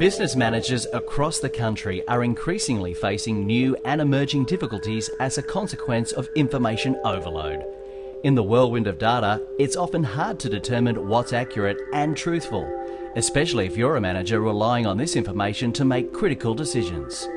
Business managers across the country are increasingly facing new and emerging difficulties as a consequence of information overload. In the whirlwind of data, it's often hard to determine what's accurate and truthful, especially if you're a manager relying on this information to make critical decisions.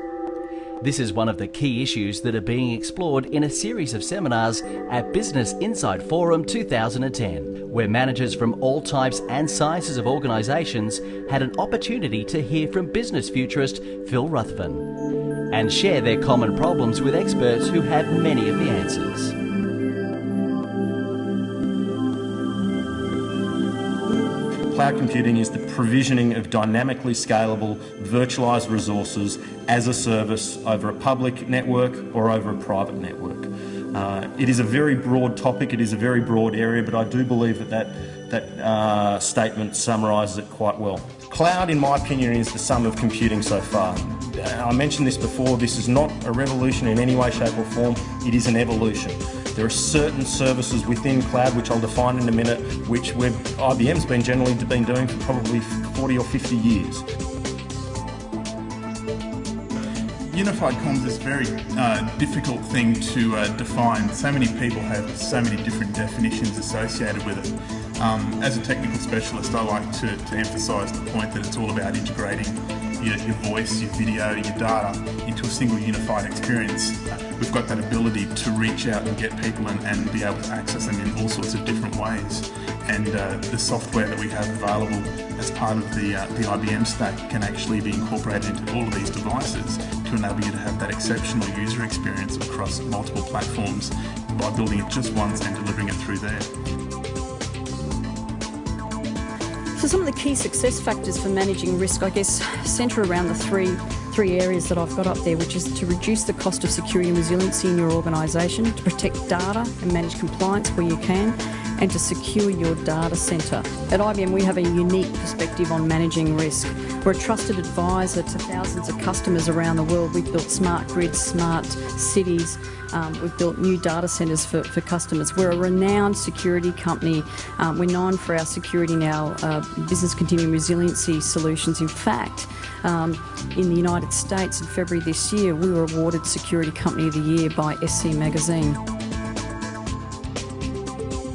This is one of the key issues that are being explored in a series of seminars at Business Insight Forum 2010, where managers from all types and sizes of organisations had an opportunity to hear from business futurist Phil Ruthven and share their common problems with experts who have many of the answers. Cloud computing is the provisioning of dynamically scalable, virtualised resources as a service over a public network or over a private network. It is a very broad topic, it is a very broad area, but I do believe that statement summarises it quite well. Cloud, in my opinion, is the sum of computing so far. I mentioned this before, this is not a revolution in any way, shape or form, it is an evolution. There are certain services within cloud, which I'll define in a minute, which IBM's been generally doing for probably 40 or 50 years. Unified comms is a very difficult thing to define. So many people have so many different definitions associated with it. As a technical specialist, I like to emphasise the point that it's all about integrating your voice, your video, your data into a single unified experience. We've got that ability to reach out and get people and be able to access them in all sorts of different ways. And the software that we have available as part of the IBM stack can actually be incorporated into all of these devices to enable you to have that exceptional user experience across multiple platforms by building it just once and delivering it through there. So some of the key success factors for managing risk, I guess, centre around the three areas that I've got up there, which is to reduce the cost of security and resiliency in your organisation, to protect data and manage compliance where you can, and to secure your data centre. At IBM, we have a unique perspective on managing risk. We're a trusted advisor to thousands of customers around the world. We've built smart grids, smart cities. We've built new data centres for customers. We're a renowned security company. We're known for our security and our business continuing resiliency solutions. In fact, in the United States in February this year, we were awarded Security Company of the Year by SC Magazine.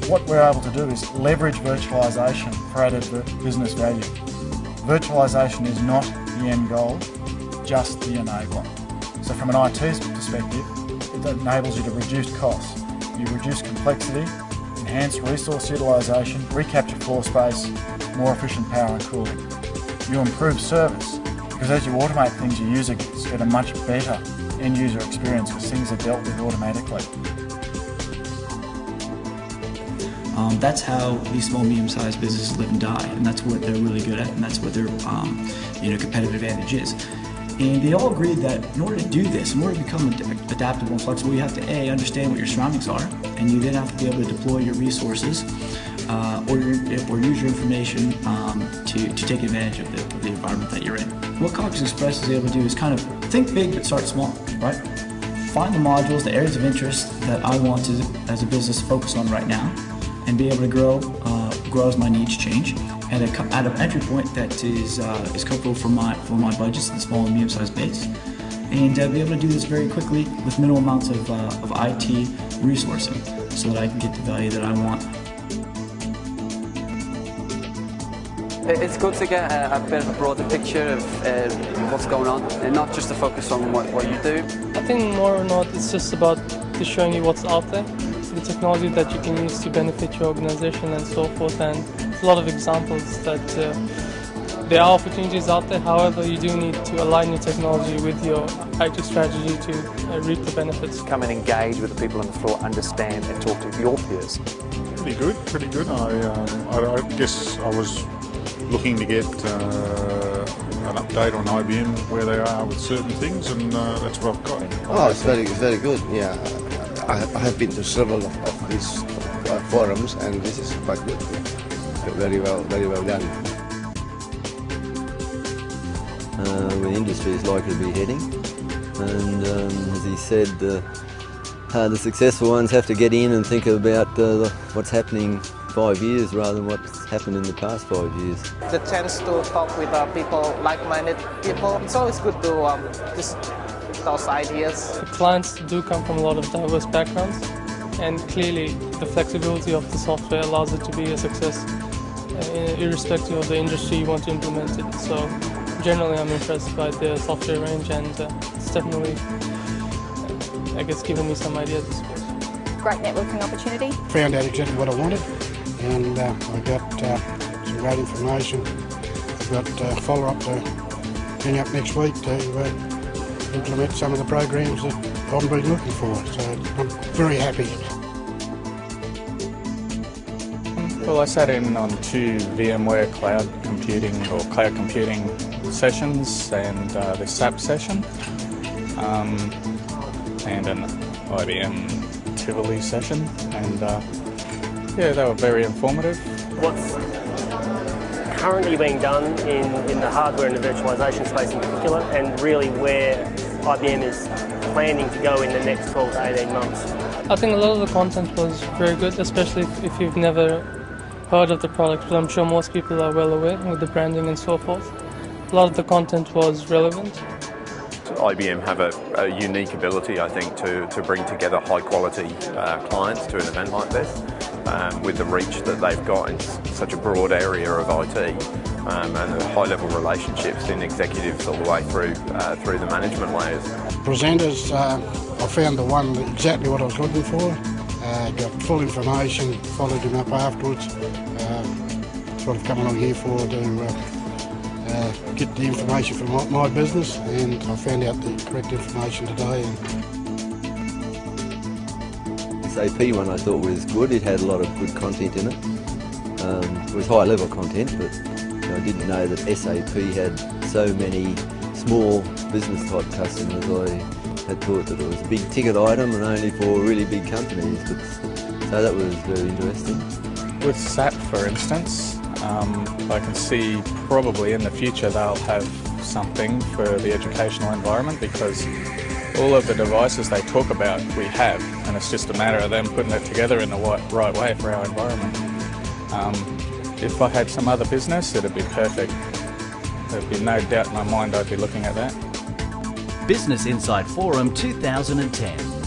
What we're able to do is leverage virtualisation for added business value. Virtualisation is not the end goal, just the enabler. So from an IT perspective, it enables you to reduce costs. You reduce complexity, enhance resource utilisation, recapture floor space, more efficient power and cooling. You improve service, because as you automate things, your user gets a much better end user experience because things are dealt with automatically. That's how these small, medium-sized businesses live and die, and that's what they're really good at, and that's what their competitive advantage is. And they all agree that in order to do this, in order to become adaptable and flexible, you have to understand what your surroundings are, and you then have to be able to deploy your resources or use your information to take advantage of the environment that you're in. What Cognix Express is able to do is kind of think big but start small, right? Find the modules, the areas of interest that I want to, as a business, focus on right now, and be able to grow as my needs change at an entry point that is comfortable for my budgets and small and medium-sized base, and be able to do this very quickly with minimal amounts of IT resourcing, so that I can get the value that I want. It's good to get a bit of a broader picture of what's going on, and not just to focus on what you do. I think more or not it's just about just showing you what's out there, the technology that you can use to benefit your organization and so forth, and a lot of examples that there are opportunities out there. However, you do need to align your technology with your IT strategy to reap the benefits. Come and engage with the people on the floor, understand and talk to your peers. Pretty good, pretty good. I guess I was looking to get an update on IBM, where they are with certain things, and that's what I've got. Oh, it's very good, yeah. I have been to several of these forums, and this is quite good. Very well done. Where industry is likely to be heading, and as he said, The successful ones have to get in and think about what's happening 5 years rather than what's happened in the past 5 years. The chance to talk with people, like-minded people, it's always good to just toss ideas. The clients do come from a lot of diverse backgrounds, and clearly the flexibility of the software allows it to be a success irrespective of the industry you want to implement it. So generally I'm impressed by the software range, and it's definitely, I guess, given me some ideas, I suppose. Great networking opportunity. Found out exactly what I wanted, and I got some great information. I've got follow-up to hang up next week to implement some of the programs that I've been looking for, so I'm very happy. Well, I sat in on 2 VMware cloud computing sessions, and the SAP session, and an IBM Tivoli session, and yeah, they were very informative. What's currently being done in the hardware and the virtualization space in particular, and really where IBM is planning to go in the next 12 to 18 months? I think a lot of the content was very good, especially if you've never heard of the product, but I'm sure most people are well aware with the branding and so forth. A lot of the content was relevant. IBM have a unique ability, I think, to bring together high-quality clients to an event like this, with the reach that they've got in such a broad area of IT, and the high-level relationships in executives all the way through the management layers. Presenters, I found the one exactly what I was looking for. Got full information, followed him up afterwards. That's what I've come along here for, to get the information from my business, and I found out the correct information today. SAP one I thought was good. It had a lot of good content in it. It was high level content, but I didn't know that SAP had so many small business type customers. I had thought that it was a big ticket item and only for really big companies, but, so that was very interesting. With SAP, for instance, I can see probably in the future they'll have something for the educational environment, because all of the devices they talk about we have, and it's just a matter of them putting it together in the right way for our environment. If I had some other business, it'd be perfect. There'd be no doubt in my mind I'd be looking at that. Business Insight Forum 2010.